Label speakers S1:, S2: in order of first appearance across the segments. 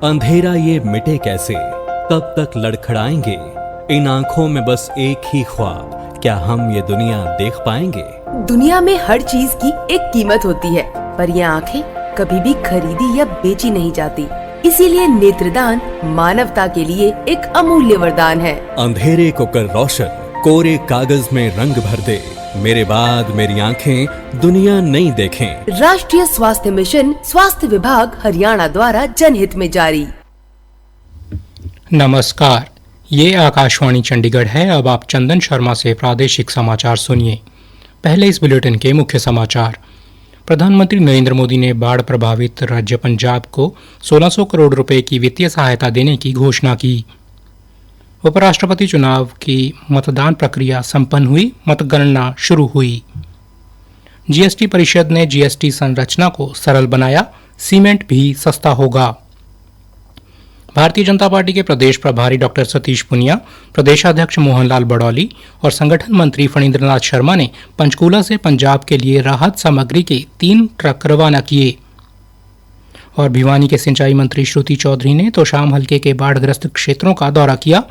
S1: अंधेरा ये मिटे कैसे, कब तक लड़खड़ाएंगे। इन आंखों में बस एक ही ख्वाब, क्या हम ये दुनिया देख पाएंगे।
S2: दुनिया में हर चीज की एक कीमत होती है, पर ये आंखें कभी भी खरीदी या बेची नहीं जाती। इसीलिए नेत्रदान मानवता के लिए एक अमूल्य वरदान है।
S1: अंधेरे को कर रोशन, कोरे कागज में रंग भर दे। मेरे बाद मेरी आंखें दुनिया नहीं देखें।
S2: राष्ट्रीय स्वास्थ्य मिशन, स्वास्थ्य विभाग, हरियाणा द्वारा जनहित में जारी।
S3: नमस्कार, ये आकाशवाणी चंडीगढ़ है। अब आप चंदन शर्मा से प्रादेशिक समाचार सुनिए। पहले इस बुलेटिन के मुख्य समाचार। प्रधानमंत्री नरेंद्र मोदी ने बाढ़ प्रभावित राज्य पंजाब को 1600 करोड़ रुपए की वित्तीय सहायता देने की घोषणा की। उपराष्ट्रपति चुनाव की मतदान प्रक्रिया संपन्न हुई, मतगणना शुरू हुई। जीएसटी परिषद ने जीएसटी संरचना को सरल बनाया, सीमेंट भी सस्ता होगा। भारतीय जनता पार्टी के प्रदेश प्रभारी डॉक्टर सतीश पुनिया, प्रदेशाध्यक्ष मोहनलाल बड़ौली और संगठन मंत्री फणींद्रनाथ शर्मा ने पंचकूला से पंजाब के लिए राहत सामग्री के 3 ट्रक रवाना किए। और भिवानी के सिंचाई मंत्री श्रुति चौधरी ने तोशाम हलके के बाढ़ग्रस्त क्षेत्रों का दौरा किया।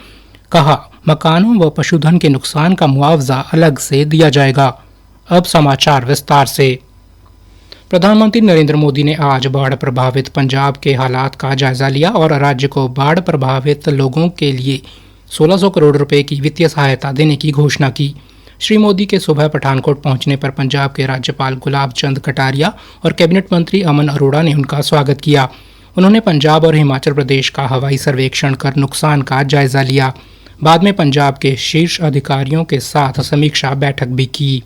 S3: कहा, मकानों व पशुधन के नुकसान का मुआवजा अलग से दिया जाएगा। अब समाचार विस्तार से। प्रधानमंत्री नरेंद्र मोदी ने आज बाढ़ प्रभावित पंजाब के हालात का जायजा लिया और राज्य को बाढ़ प्रभावित लोगों के लिए 1600 करोड़ रुपए की वित्तीय सहायता देने की घोषणा की। श्री मोदी के सुबह पठानकोट पहुंचने पर पंजाब के राज्यपाल गुलाब चंद कटारिया और कैबिनेट मंत्री अमन अरोड़ा ने उनका स्वागत किया। उन्होंने पंजाब और हिमाचल प्रदेश का हवाई सर्वेक्षण कर नुकसान का जायजा लिया। बाद में पंजाब के शीर्ष अधिकारियों के साथ समीक्षा बैठक भी की।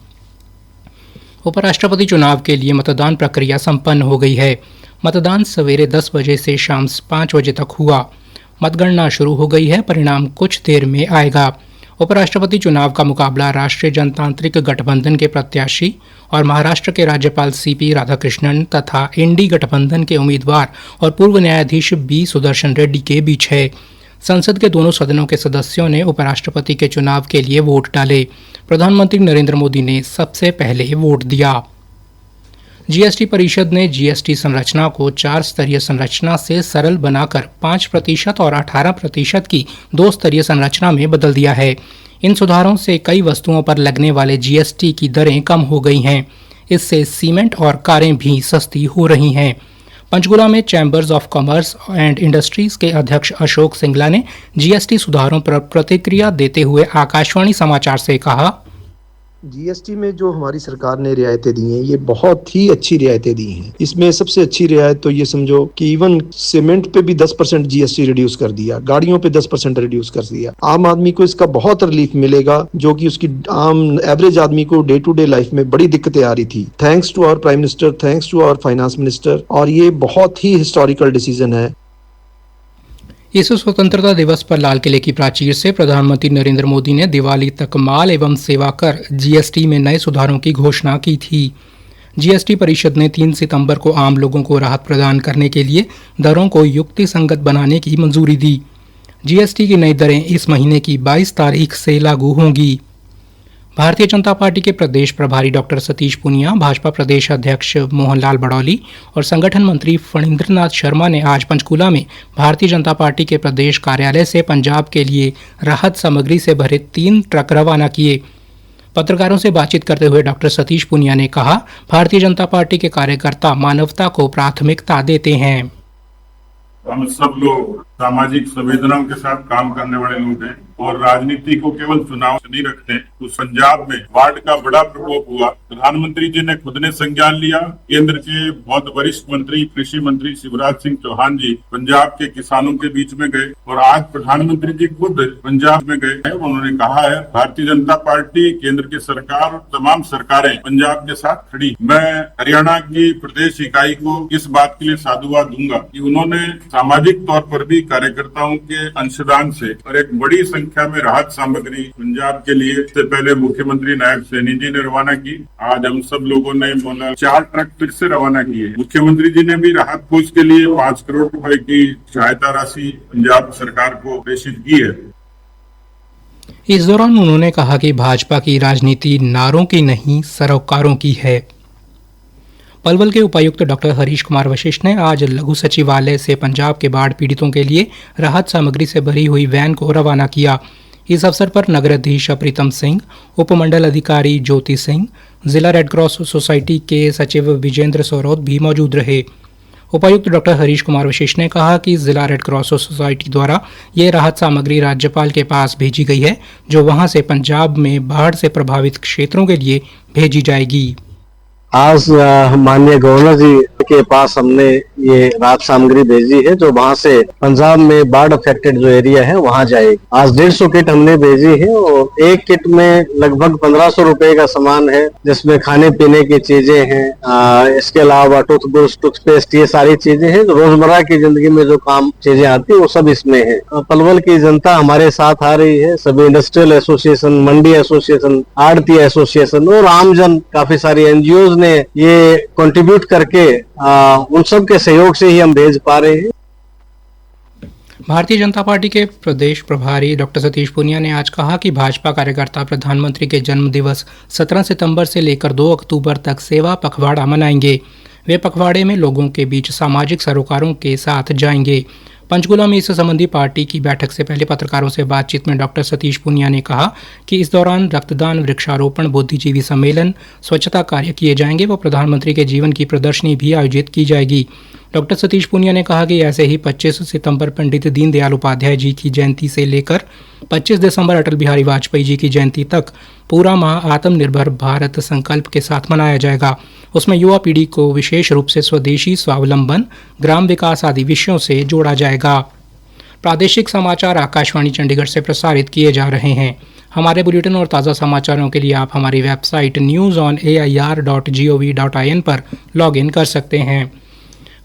S3: उपराष्ट्रपति चुनाव के लिए मतदान प्रक्रिया संपन्न हो गई है। मतदान सवेरे 10 बजे से शाम 5 बजे तक हुआ। मतगणना शुरू हो गई है, परिणाम कुछ देर में आएगा। उपराष्ट्रपति चुनाव का मुकाबला राष्ट्रीय जनतांत्रिक गठबंधन के प्रत्याशी और महाराष्ट्र के राज्यपाल सीपी राधाकृष्णन तथा इंडी गठबंधन के उम्मीदवार और पूर्व न्यायाधीश बी सुदर्शन रेड्डी के बीच है। संसद के दोनों सदनों के सदस्यों ने उपराष्ट्रपति के चुनाव के लिए वोट डाले। प्रधानमंत्री नरेंद्र मोदी ने सबसे पहले वोट दिया। जीएसटी परिषद ने जीएसटी संरचना को 4 स्तरीय संरचना से सरल बनाकर 5% और 18% की 2 स्तरीय संरचना में बदल दिया है। इन सुधारों से कई वस्तुओं पर लगने वाले जीएसटी की दरें कम हो गई हैं। इससे सीमेंट और कारें भी सस्ती हो रही हैं। पंचकुला में chambers of commerce and industries के अध्यक्ष अशोक सिंगला ने जीएसटी सुधारों पर प्रतिक्रिया देते हुए आकाशवाणी समाचार से कहा,
S4: जीएसटी में जो हमारी सरकार ने रियायतें दी हैं, ये बहुत ही अच्छी रियायतें दी हैं। इसमें सबसे अच्छी रियायत तो ये समझो कि इवन सीमेंट पे भी 10% जीएसटी रिड्यूस कर दिया, गाड़ियों पे 10% रिड्यूस कर दिया। आम आदमी को इसका बहुत रिलीफ मिलेगा, जो कि उसकी आम एवरेज आदमी को डे टू डे लाइफ में बड़ी दिक्कतें आ रही थी। Thanks to our prime minister, thanks to our finance minister, और ये बहुत ही हिस्टोरिकल डिसीजन है।
S3: इस स्वतंत्रता दिवस पर लाल किले की प्राचीर से प्रधानमंत्री नरेंद्र मोदी ने दिवाली तक माल एवं सेवा कर जीएसटी में नए सुधारों की घोषणा की थी। जीएसटी परिषद ने 3 सितंबर को आम लोगों को राहत प्रदान करने के लिए दरों को युक्ति संगत बनाने की मंजूरी दी। जीएसटी की नई दरें इस महीने की 22 तारीख से लागू होंगी। भारतीय जनता पार्टी के प्रदेश प्रभारी डॉक्टर सतीश पुनिया, भाजपा प्रदेश अध्यक्ष मोहनलाल बड़ौली और संगठन मंत्री फणींद्रनाथ शर्मा ने आज पंचकूला में भारतीय जनता पार्टी के प्रदेश कार्यालय से पंजाब के लिए राहत सामग्री से भरे 3 ट्रक रवाना किए। पत्रकारों से बातचीत करते हुए डॉक्टर सतीश पुनिया ने कहा, भारतीय जनता पार्टी के कार्यकर्ता मानवता को प्राथमिकता देते हैं।
S5: हम सब लोग सामाजिक संवेदनाओं के साथ काम करने वाले लोग हैं और राजनीति को केवल चुनाव से नहीं रखते। तो पंजाब में बाढ़ का बड़ा प्रकोप हुआ, प्रधानमंत्री जी ने खुद ने संज्ञान लिया। केंद्र के बहुत वरिष्ठ मंत्री, कृषि मंत्री शिवराज सिंह चौहान जी पंजाब के किसानों के बीच में गए और आज प्रधानमंत्री जी खुद पंजाब में गए हैं। उन्होंने कहा है, भारतीय जनता पार्टी, केंद्र की सरकार और तमाम सरकारें पंजाब के साथ खड़ी। मैं हरियाणा की प्रदेश इकाई को इस बात के लिए साधुवाद दूंगा कि उन्होंने सामाजिक तौर पर भी कार्यकर्ताओं के अंशदान से और एक बड़ी संख्या में राहत सामग्री पंजाब के लिए इससे पहले मुख्यमंत्री नायब सैनी जी ने रवाना की। आज हम सब लोगों ने 4 ट्रक फिर से रवाना किए। मुख्यमंत्री जी ने भी राहत कोष के लिए 5 करोड़ रुपए की सहायता राशि पंजाब सरकार को प्रेषित की है।
S3: इस दौरान उन्होंने कहा कि भाजपा की राजनीति नारों की नहीं, सरोकारों की है। पलवल के उपायुक्त डॉक्टर हरीश कुमार वशिष्ठ ने आज लघु सचिवालय से पंजाब के बाढ़ पीड़ितों के लिए राहत सामग्री से भरी हुई वैन को रवाना किया। इस अवसर पर नगराधीश प्रीतम सिंह, उपमंडल अधिकारी ज्योति सिंह, जिला रेड क्रॉस सोसाइटी के सचिव विजेंद्र सौरौद भी मौजूद रहे। उपायुक्त डॉक्टर हरीश कुमार वशिष्ठ ने कहा कि जिला रेड क्रॉस सोसाइटी द्वारा ये राहत सामग्री राज्यपाल के पास भेजी गई है, जो वहां से पंजाब में बाढ़ से प्रभावित क्षेत्रों के लिए भेजी जाएगी।
S6: आज माननीय गवर्नर जी के पास हमने ये राहत सामग्री भेजी है, जो वहाँ से पंजाब में बाढ़ अफेक्टेड जो एरिया है वहाँ जाएगी। आज 150 किट हमने भेजी है और एक किट में लगभग 1500 रुपए का सामान है, जिसमें खाने पीने की चीजें हैं। इसके अलावा टूथब्रश, टूथपेस्ट, ये सारी चीजें हैं जो रोजमर्रा की जिंदगी में जो काम चीजें आती है वो सब इसमें है। पलवल की जनता हमारे साथ आ रही है, सभी इंडस्ट्रियल एसोसिएशन, मंडी एसोसिएशन, आड़ती एसोसिएशन और आमजन, काफी सारी एनजीओ ने ये कंट्रीब्यूट करके उन सब के सहयोग से ही हम भेज पा रहे हैं।
S3: भारतीय जनता पार्टी के प्रदेश प्रभारी डॉक्टर सतीश पूनिया ने आज कहा कि भाजपा कार्यकर्ता प्रधानमंत्री के जन्म दिवस 17 सितंबर से लेकर 2 अक्टूबर तक सेवा पखवाड़ा मनाएंगे। वे पखवाड़े में लोगों के बीच सामाजिक सरोकारों के साथ जाएंगे। पंचकुला में इस संबंधी पार्टी की बैठक से पहले पत्रकारों से बातचीत में डॉक्टर सतीश पूनिया ने कहा कि इस दौरान रक्तदान, वृक्षारोपण, बुद्धिजीवी सम्मेलन, स्वच्छता कार्य किए जाएंगे व प्रधानमंत्री के जीवन की प्रदर्शनी भी आयोजित की जाएगी। डॉक्टर सतीश पूनिया ने कहा कि ऐसे ही 25 सितंबर पंडित दीनदयाल उपाध्याय जी की जयंती से लेकर 25 दिसंबर अटल बिहारी वाजपेयी जी की जयंती तक पूरा माह आत्मनिर्भर भारत संकल्प के साथ मनाया जाएगा। उसमें युवा पीढ़ी को विशेष रूप से स्वदेशी, स्वावलंबन, ग्राम विकास आदि विषयों से जोड़ा जाएगा। प्रादेशिक समाचार आकाशवाणी चंडीगढ़ से प्रसारित किए जा रहे हैं। हमारे बुलेटिन और ताज़ा समाचारों के लिए आप हमारी वेबसाइट newsonair.gov.in पर लॉग इन कर सकते हैं।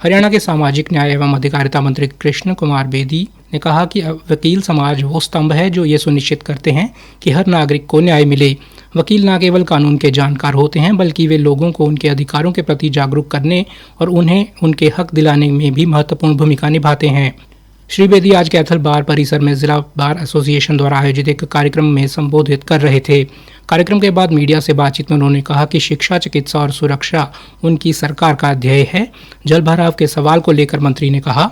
S3: हरियाणा के सामाजिक न्याय एवं अधिकारिता मंत्री कृष्ण कुमार बेदी ने कहा कि वकील समाज वो स्तंभ है जो ये सुनिश्चित करते हैं कि हर नागरिक को न्याय मिले। वकील न केवल कानून के जानकार होते हैं, बल्कि वे लोगों को उनके अधिकारों के प्रति जागरूक करने और उन्हें उनके हक दिलाने में भी महत्वपूर्ण भूमिका निभाते हैं। श्री बेदी आज कैथल बार परिसर में जिला बार एसोसिएशन द्वारा आयोजित एक कार्यक्रम में संबोधित कर रहे थे। कार्यक्रम के बाद मीडिया से बातचीत में उन्होंने कहा कि शिक्षा, चिकित्सा और सुरक्षा उनकी सरकार का ध्येय है। जल भराव के सवाल को लेकर मंत्री ने कहा,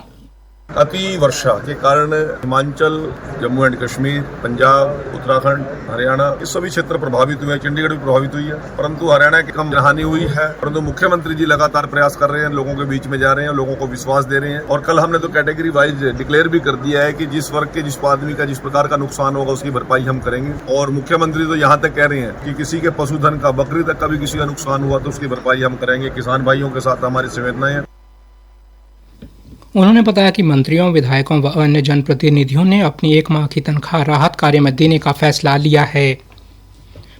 S7: अति वर्षा के कारण हिमाचल, जम्मू एंड कश्मीर, पंजाब, उत्तराखंड, हरियाणा ये सभी क्षेत्र प्रभावित हुए हैं। चंडीगढ़ भी प्रभावित हुई है, परंतु हरियाणा की कम हानि हुई है। परंतु मुख्यमंत्री जी लगातार प्रयास कर रहे हैं, लोगों के बीच में जा रहे हैं, लोगों को विश्वास दे रहे हैं। और कल हमने तो कैटेगरी वाइज डिक्लेयर भी कर दिया है कि जिस वर्ग के, जिस आदमी का जिस प्रकार का नुकसान होगा उसकी भरपाई हम करेंगे। और मुख्यमंत्री तो यहाँ तक कह रहे हैं कि किसी के पशुधन का, बकरी तक का भी किसी का नुकसान हुआ तो उसकी भरपाई हम करेंगे। किसान भाइयों के साथ हमारी संवेदनाएं हैं।
S3: उन्होंने बताया कि मंत्रियों, विधायकों व अन्य जनप्रतिनिधियों ने अपनी 1 माह की तनख्वाह राहत कार्य में देने का फैसला लिया है।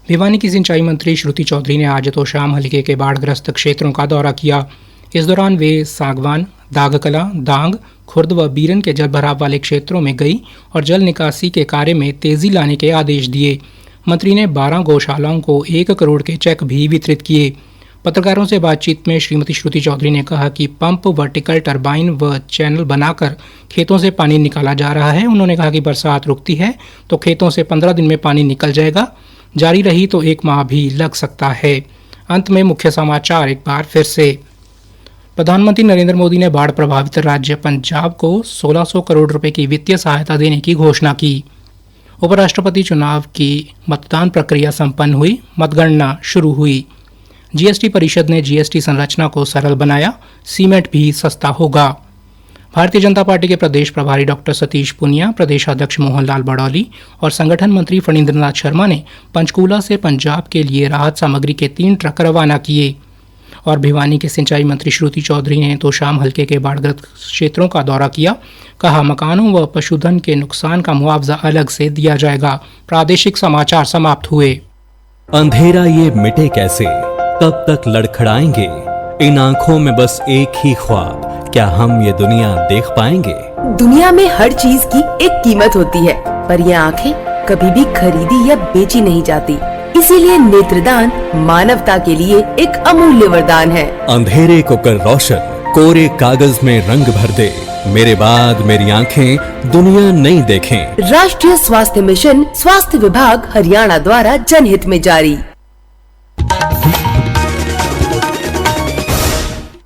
S3: भिवानी की सिंचाई मंत्री श्रुति चौधरी ने आज तोशाम हल्के के बाढ़ग्रस्त क्षेत्रों का दौरा किया। इस दौरान वे सागवान, दागकला, दांग, खुर्द व बीरन के जल भराव वाले क्षेत्रों में गई और जल निकासी के कार्य में तेजी लाने के आदेश दिए। मंत्री ने 12 गौशालाओं को 1 करोड़ के चेक भी वितरित किए। पत्रकारों से बातचीत में श्रीमती श्रुति चौधरी ने कहा कि पंप, वर्टिकल टरबाइन व चैनल बनाकर खेतों से पानी निकाला जा रहा है। उन्होंने कहा कि बरसात रुकती है तो खेतों से 15 दिन में पानी निकल जाएगा, जारी रही तो 1 माह भी लग सकता है। अंत में मुख्य समाचार एक बार फिर से। प्रधानमंत्री नरेंद्र मोदी ने बाढ़ प्रभावित राज्य पंजाब को 1600 करोड़ रुपए की वित्तीय सहायता देने की घोषणा की। उपराष्ट्रपति चुनाव की मतदान प्रक्रिया संपन्न हुई, मतगणना शुरू हुई। जीएसटी परिषद ने जीएसटी संरचना को सरल बनाया, सीमेंट भी सस्ता होगा। भारतीय जनता पार्टी के प्रदेश प्रभारी डॉक्टर सतीश पूनिया, प्रदेश अध्यक्ष मोहन लाल बड़ौली और संगठन मंत्री फणींद्रनाथ शर्मा ने पंचकूला से पंजाब के लिए राहत सामग्री के 3 ट्रक रवाना किए। और भिवानी के सिंचाई मंत्री श्रुति चौधरी ने तोशाम हल्के के बाढ़ग्रस्त क्षेत्रों का दौरा किया। कहा, मकानों व पशुधन के नुकसान का मुआवजा अलग से दिया जाएगा। प्रादेशिक समाचार समाप्त हुए।
S1: अंधेरा ये मिटे कैसे, कब तक लड़खड़ाएंगे इन आंखों में बस एक ही ख्वाब, क्या हम ये दुनिया देख पाएंगे?
S2: दुनिया में हर चीज की एक कीमत होती है, पर ये आँखें कभी भी खरीदी या बेची नहीं जाती। इसीलिए नेत्रदान मानवता के लिए एक अमूल्य वरदान है।
S1: अंधेरे को कर रोशन, कोरे कागज में रंग भर दे, मेरे बाद मेरी आंखें दुनिया नहीं देखें।
S2: राष्ट्रीय स्वास्थ्य मिशन, स्वास्थ्य विभाग हरियाणा द्वारा जनहित में जारी।